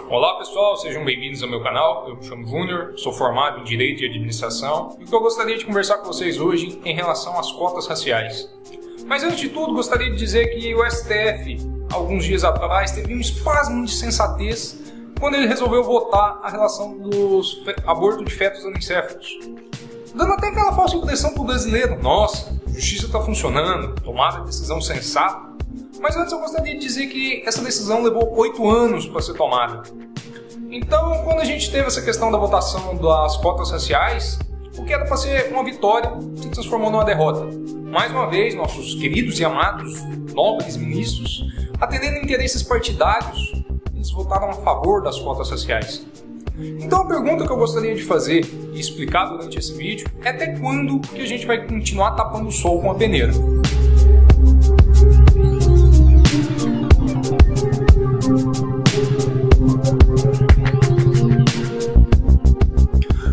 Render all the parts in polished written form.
Olá pessoal, sejam bem-vindos ao meu canal. Eu me chamo Júnior, sou formado em Direito e Administração e o que eu gostaria de conversar com vocês hoje em relação às cotas raciais. Mas antes de tudo, gostaria de dizer que o STF, alguns dias atrás, teve um espasmo de sensatez quando ele resolveu votar a relação dos abortos de fetos anencéfalos, dando até aquela falsa impressão para o brasileiro: nossa, a justiça está funcionando, tomada a decisão sensata. Mas antes eu gostaria de dizer que essa decisão levou 8 anos para ser tomada. Então, quando a gente teve essa questão da votação das cotas raciais, o que era para ser uma vitória se transformou numa derrota. Mais uma vez, nossos queridos e amados nobres ministros, atendendo interesses partidários, eles votaram a favor das cotas raciais. Então a pergunta que eu gostaria de fazer e explicar durante esse vídeo é até quando que a gente vai continuar tapando o sol com a peneira.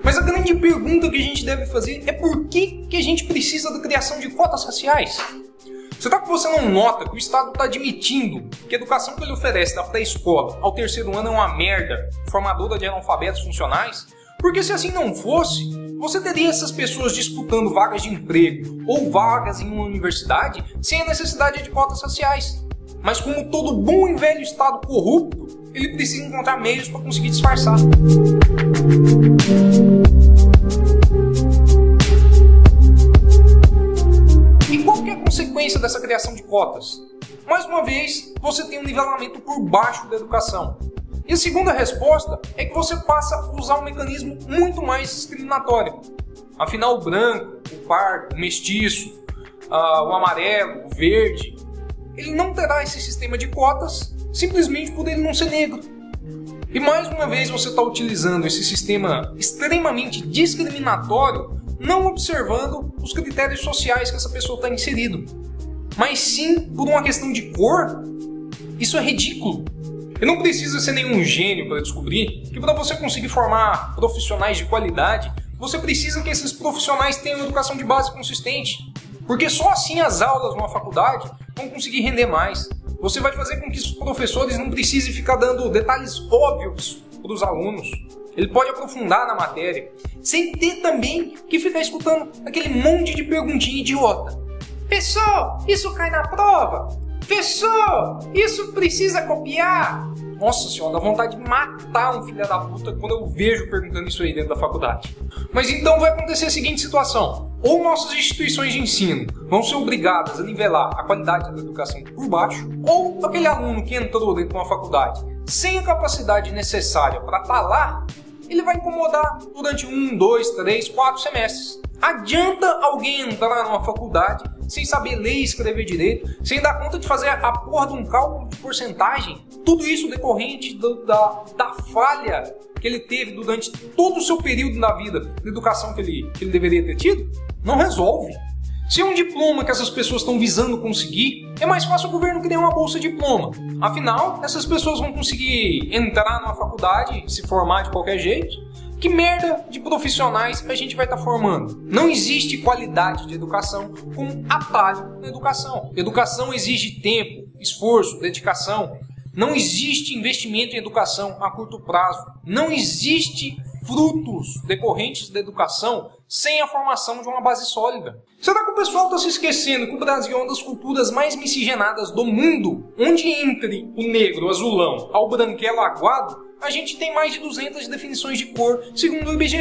Mas a grande pergunta que a gente deve fazer é por que a gente precisa da criação de cotas raciais? Será que você não nota que o Estado está admitindo que a educação que ele oferece da pré-escola ao terceiro ano é uma merda, formadora de analfabetos funcionais? Porque se assim não fosse, você teria essas pessoas disputando vagas de emprego ou vagas em uma universidade sem a necessidade de cotas raciais. Mas como todo bom e velho Estado corrupto, ele precisa encontrar meios para conseguir disfarçar. E qual que é a consequência dessa criação de cotas? Mais uma vez, você tem um nivelamento por baixo da educação. E a segunda resposta é que você passa a usar um mecanismo muito mais discriminatório. Afinal, o branco, o pardo, o mestiço, o amarelo, o verde, ele não terá esse sistema de cotas simplesmente por ele não ser negro. E mais uma vez você está utilizando esse sistema extremamente discriminatório, não observando os critérios sociais que essa pessoa está inserido, mas sim por uma questão de cor. Isso é ridículo. E não precisa ser nenhum gênio para descobrir que para você conseguir formar profissionais de qualidade, você precisa que esses profissionais tenham uma educação de base consistente. Porque só assim as aulas numa faculdade vão conseguir render mais. Você vai fazer com que os professores não precisem ficar dando detalhes óbvios para os alunos. Ele pode aprofundar na matéria, sem ter também que ficar escutando aquele monte de perguntinha idiota. Professor, isso cai na prova? Professor, isso precisa copiar? Nossa senhora, dá vontade de matar um filho da puta quando eu vejo perguntando isso aí dentro da faculdade. Mas então vai acontecer a seguinte situação: ou nossas instituições de ensino vão ser obrigadas a nivelar a qualidade da educação por baixo, ou aquele aluno que entrou dentro de uma faculdade sem a capacidade necessária para estar lá, ele vai incomodar durante 1, 2, 3, 4 semestres. Adianta alguém entrar numa faculdade sem saber ler e escrever direito, sem dar conta de fazer a porra de um cálculo de porcentagem? Tudo isso decorrente da falha que ele teve durante todo o seu período na vida de educação que ele deveria ter tido? Não resolve. Se é um diploma que essas pessoas estão visando conseguir, é mais fácil o governo criar uma bolsa de diploma. Afinal, essas pessoas vão conseguir entrar numa faculdade, se formar de qualquer jeito. Que merda de profissionais a gente vai estar formando? Não existe qualidade de educação com atalho na educação. Educação exige tempo, esforço, dedicação. Não existe investimento em educação a curto prazo. Não existe frutos decorrentes da educação sem a formação de uma base sólida. Será que o pessoal está se esquecendo que o Brasil é uma das culturas mais miscigenadas do mundo? Onde entre o negro azulão ao branquelo aguado, a gente tem mais de 200 definições de cor, segundo o IBGE.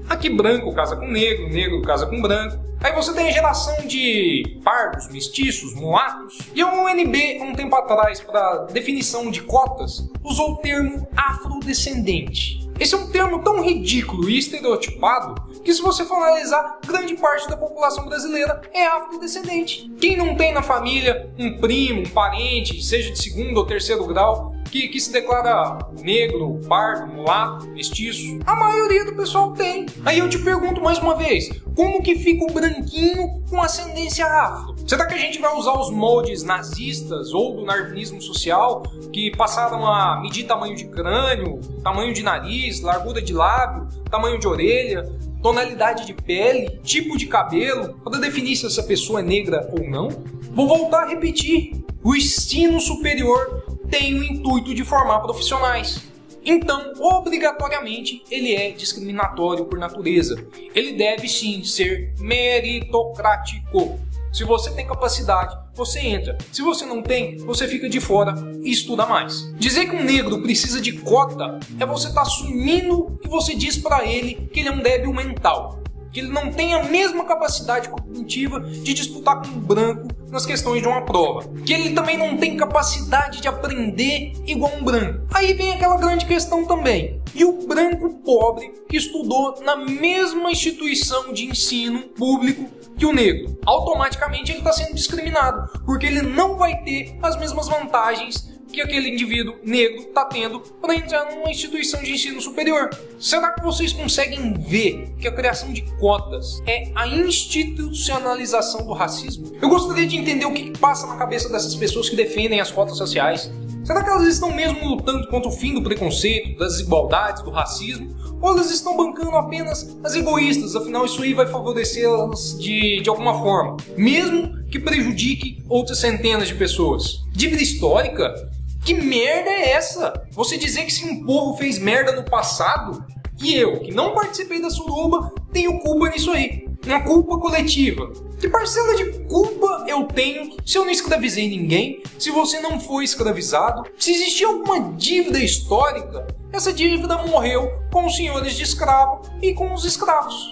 Aqui branco casa com negro, negro casa com branco. Aí você tem a geração de pardos, mestiços, mulatos. E a UNB, um tempo atrás, para definição de cotas, usou o termo afrodescendente. Esse é um termo tão ridículo e estereotipado que, se você for analisar, grande parte da população brasileira é afrodescendente. Quem não tem na família um primo, um parente, seja de segundo ou terceiro grau, que se declara negro, pardo, mulato, mestiço? A maioria do pessoal tem. Aí eu te pergunto mais uma vez, como que fica o branquinho com ascendência afro? Será que a gente vai usar os moldes nazistas ou do darwinismo social, que passaram a medir tamanho de crânio, tamanho de nariz, largura de lábio, tamanho de orelha, tonalidade de pele, tipo de cabelo, para definir se essa pessoa é negra ou não? Vou voltar a repetir. O ensino superior tem o intuito de formar profissionais. Então, obrigatoriamente, ele é discriminatório por natureza. Ele deve sim ser meritocrático. Se você tem capacidade, você entra. Se você não tem, você fica de fora e estuda mais. Dizer que um negro precisa de cota é você estar assumindo que você diz para ele que ele é um débil mental, que ele não tem a mesma capacidade cognitiva de disputar com um branco nas questões de uma prova, que ele também não tem capacidade de aprender igual um branco. Aí vem aquela grande questão também. E o branco pobre que estudou na mesma instituição de ensino público que o negro? Automaticamente ele está sendo discriminado, porque ele não vai ter as mesmas vantagens que aquele indivíduo negro está tendo para entrar numa instituição de ensino superior. Será que vocês conseguem ver que a criação de cotas é a institucionalização do racismo? Eu gostaria de entender o que passa na cabeça dessas pessoas que defendem as cotas raciais. Será que elas estão mesmo lutando contra o fim do preconceito, das desigualdades, do racismo? Ou elas estão bancando apenas as egoístas? Afinal, isso aí vai favorecê-las de alguma forma, mesmo que prejudique outras centenas de pessoas. Dívida histórica? Que merda é essa? Você dizer que se um povo fez merda no passado, e eu, que não participei da suruba, tenho culpa nisso aí. Uma culpa coletiva. Que parcela de culpa eu tenho se eu não escravizei ninguém, se você não foi escravizado? Se existia alguma dívida histórica, essa dívida morreu com os senhores de escravo e com os escravos.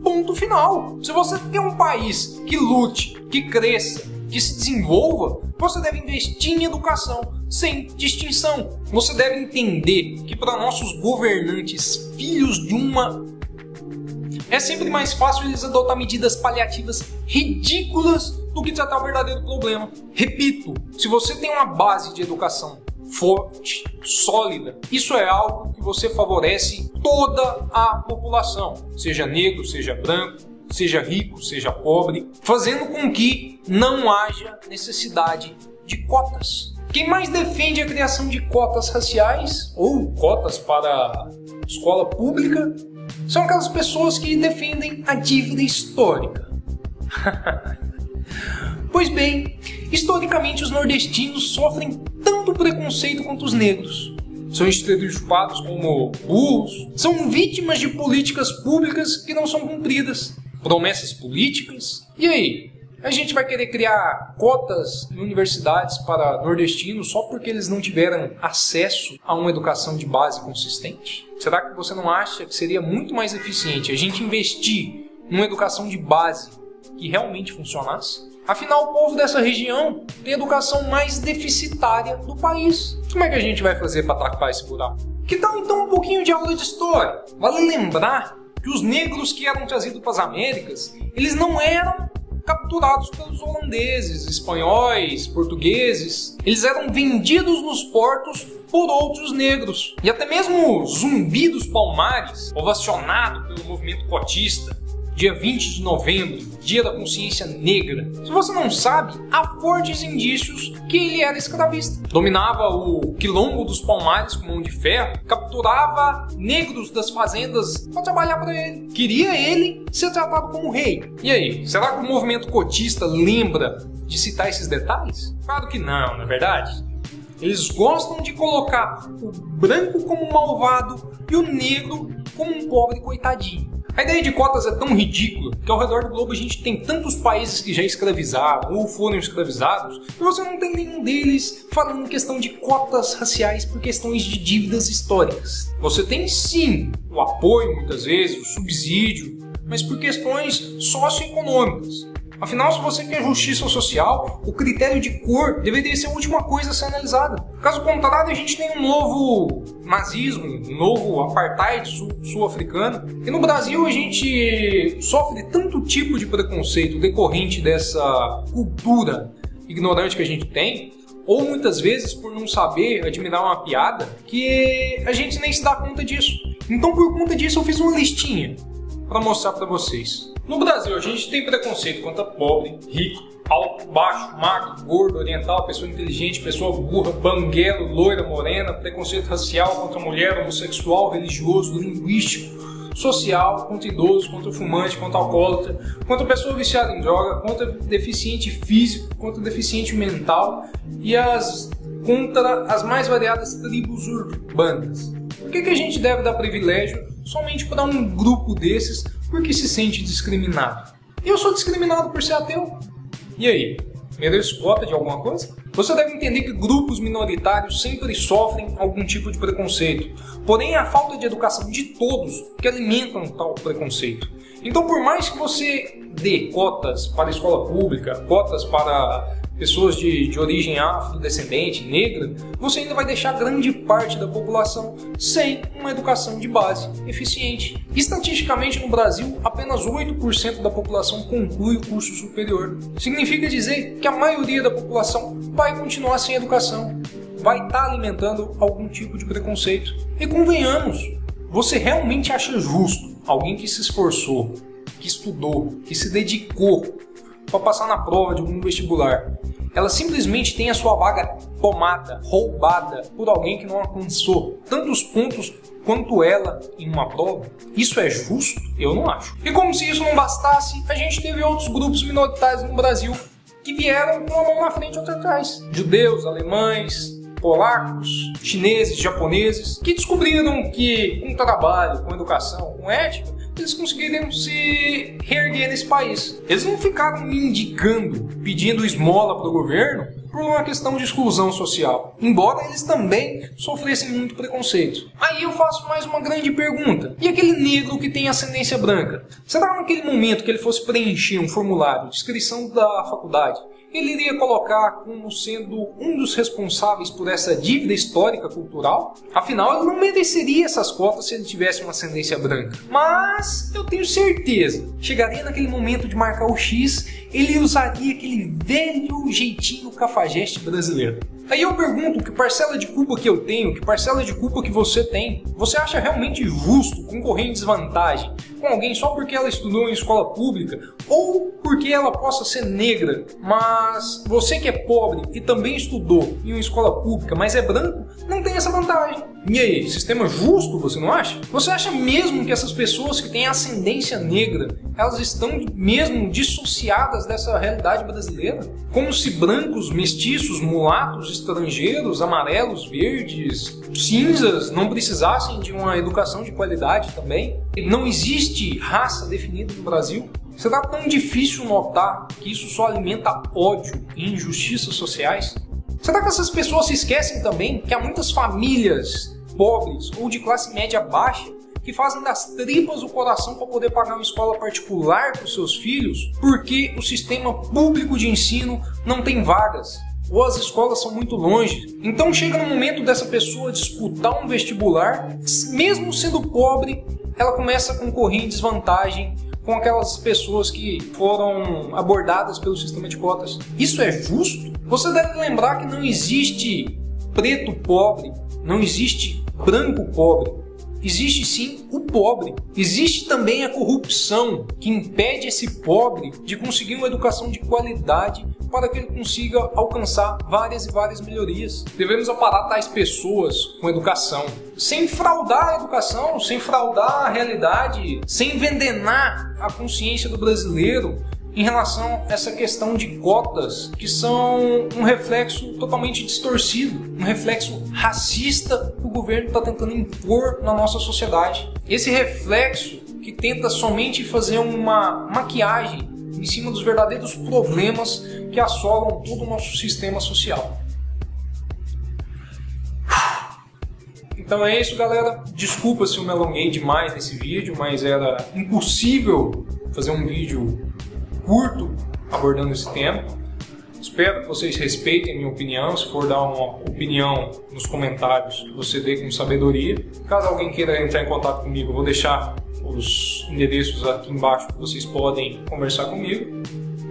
Ponto final. Se você quer um país que lute, que cresça, que se desenvolva, você deve investir em educação sem distinção. Você deve entender que para nossos governantes, filhos de uma... é sempre mais fácil eles adotar medidas paliativas ridículas do que tratar o verdadeiro problema. Repito, se você tem uma base de educação forte, sólida, isso é algo que você favorece toda a população, seja negro, seja branco, seja rico, seja pobre, fazendo com que não haja necessidade de cotas. Quem mais defende a criação de cotas raciais ou cotas para escola pública são aquelas pessoas que defendem a dívida histórica. Pois bem, historicamente os nordestinos sofrem tanto preconceito quanto os negros. São estereotipados como burros, são vítimas de políticas públicas que não são cumpridas, promessas políticas. E aí? A gente vai querer criar cotas em universidades para nordestinos só porque eles não tiveram acesso a uma educação de base consistente? Será que você não acha que seria muito mais eficiente a gente investir numa educação de base que realmente funcionasse? Afinal, o povo dessa região tem a educação mais deficitária do país. Como é que a gente vai fazer para tapar esse buraco? Que tal então um pouquinho de aula de história? Vale lembrar que os negros que eram trazidos para as Américas, eles não eram capturados pelos holandeses, espanhóis, portugueses. Eles eram vendidos nos portos por outros negros. E até mesmo Zumbi dos Palmares, ovacionado pelo movimento cotista, dia 20 de novembro, dia da consciência negra. Se você não sabe, há fortes indícios que ele era escravista. Dominava o quilombo dos Palmares com mão de ferro, capturava negros das fazendas para trabalhar para ele. Queria ele ser tratado como rei. E aí, será que o movimento cotista lembra de citar esses detalhes? Claro que não é verdade? Eles gostam de colocar o branco como malvado e o negro como um pobre coitadinho. A ideia de cotas é tão ridícula que ao redor do globo a gente tem tantos países que já escravizaram ou foram escravizados e você não tem nenhum deles falando em questão de cotas raciais por questões de dívidas históricas. Você tem sim o apoio muitas vezes, o subsídio, mas por questões socioeconômicas. Afinal, se você quer justiça social, o critério de cor deveria ser a última coisa a ser analisada. Caso contrário, a gente tem um novo nazismo, um novo apartheid sul-africano. E no Brasil a gente sofre tanto tipo de preconceito decorrente dessa cultura ignorante que a gente tem, ou muitas vezes por não saber admirar uma piada, que a gente nem se dá conta disso. Então, por conta disso, eu fiz uma listinha para mostrar para vocês. No Brasil, a gente tem preconceito contra pobre, rico, alto, baixo, magro, gordo, oriental, pessoa inteligente, pessoa burra, banguelo, loira, morena, preconceito racial contra mulher, homossexual, religioso, linguístico, social, contra idoso, contra fumante, contra alcoólatra, contra pessoa viciada em droga, contra deficiente físico, contra deficiente mental e as contra as mais variadas tribos urbanas. Por que a gente deve dar privilégio somente para um grupo desses porque se sente discriminado? Eu sou discriminado por ser ateu. E aí? Mereço cota de alguma coisa? Você deve entender que grupos minoritários sempre sofrem algum tipo de preconceito. Porém, é a falta de educação de todos que alimentam tal preconceito. Então, por mais que você dê cotas para a escola pública, cotas para pessoas de origem afrodescendente, negra, você ainda vai deixar grande parte da população sem uma educação de base eficiente. Estatisticamente, no Brasil, apenas 8% da população conclui o curso superior. Significa dizer que a maioria da população vai continuar sem educação, vai estar alimentando algum tipo de preconceito. E convenhamos, você realmente acha justo alguém que se esforçou, que estudou, que se dedicou para passar na prova de algum vestibular, ela simplesmente tem a sua vaga tomada, roubada por alguém que não alcançou tantos pontos quanto ela em uma prova? Isso é justo? Eu não acho. E como se isso não bastasse, a gente teve outros grupos minoritários no Brasil que vieram com uma mão na frente e outra atrás. Judeus, alemães, polacos, chineses, japoneses, que descobriram que com trabalho, com educação, com ética, eles conseguiriam se reerguer nesse país. Eles não ficaram mendigando, pedindo esmola para o governo por uma questão de exclusão social, embora eles também sofressem muito preconceito. Aí eu faço mais uma grande pergunta. E aquele negro que tem ascendência branca? Será que naquele momento que ele fosse preencher um formulário de inscrição da faculdade, ele iria colocar como sendo um dos responsáveis por essa dívida histórica cultural? Afinal, ele não mereceria essas cotas se ele tivesse uma ascendência branca. Mas eu tenho certeza, chegaria naquele momento de marcar o X, ele usaria aquele velho jeitinho cafajeste brasileiro. Aí eu pergunto, que parcela de culpa que eu tenho, que parcela de culpa que você tem? Você acha realmente justo concorrer em desvantagem com alguém só porque ela estudou em escola pública ou porque ela possa ser negra, mas você que é pobre e também estudou em uma escola pública, mas é branco, não tem essa vantagem? E aí, sistema justo, você não acha? Você acha mesmo que essas pessoas que têm ascendência negra, elas estão mesmo dissociadas dessa realidade brasileira? Como se brancos, mestiços, mulatos, estrangeiros, amarelos, verdes, cinzas não precisassem de uma educação de qualidade também? Não existe raça definida no Brasil? Será tão difícil notar que isso só alimenta ódio e injustiças sociais? Será que essas pessoas se esquecem também que há muitas famílias pobres ou de classe média baixa que fazem das tripas o coração para poder pagar uma escola particular para os seus filhos porque o sistema público de ensino não tem vagas ou as escolas são muito longe? Então chega no momento dessa pessoa disputar um vestibular, mesmo sendo pobre, ela começa a concorrer em desvantagem com aquelas pessoas que foram abordadas pelo sistema de cotas. Isso é justo? Você deve lembrar que não existe preto pobre, não existe branco pobre. Existe sim o pobre. Existe também a corrupção que impede esse pobre de conseguir uma educação de qualidade para que ele consiga alcançar várias e várias melhorias. Devemos aparar tais pessoas com educação, sem fraudar a educação, sem fraudar a realidade, sem envenenar a consciência do brasileiro em relação a essa questão de cotas que são um reflexo totalmente distorcido, um reflexo racista que o governo está tentando impor na nossa sociedade. Esse reflexo que tenta somente fazer uma maquiagem em cima dos verdadeiros problemas que assolam todo o nosso sistema social. Então é isso, galera. Desculpa se eu me alonguei demais nesse vídeo, mas era impossível fazer um vídeo curto abordando esse tema. Espero que vocês respeitem a minha opinião. Se for dar uma opinião nos comentários, você dê com sabedoria. Caso alguém queira entrar em contato comigo, eu vou deixar os endereços aqui embaixo que vocês podem conversar comigo.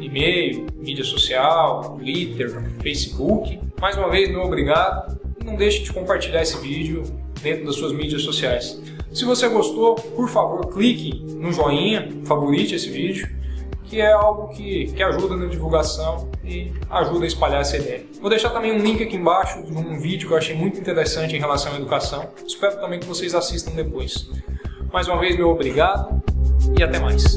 E-mail, mídia social, Twitter, Facebook. Mais uma vez, meu obrigado. E não deixe de compartilhar esse vídeo dentro das suas mídias sociais. Se você gostou, por favor, clique no joinha, favorite esse vídeo, que é algo que ajuda na divulgação e ajuda a espalhar essa ideia. Vou deixar também um link aqui embaixo de um vídeo que eu achei muito interessante em relação à educação. Espero também que vocês assistam depois. Mais uma vez, meu obrigado e até mais.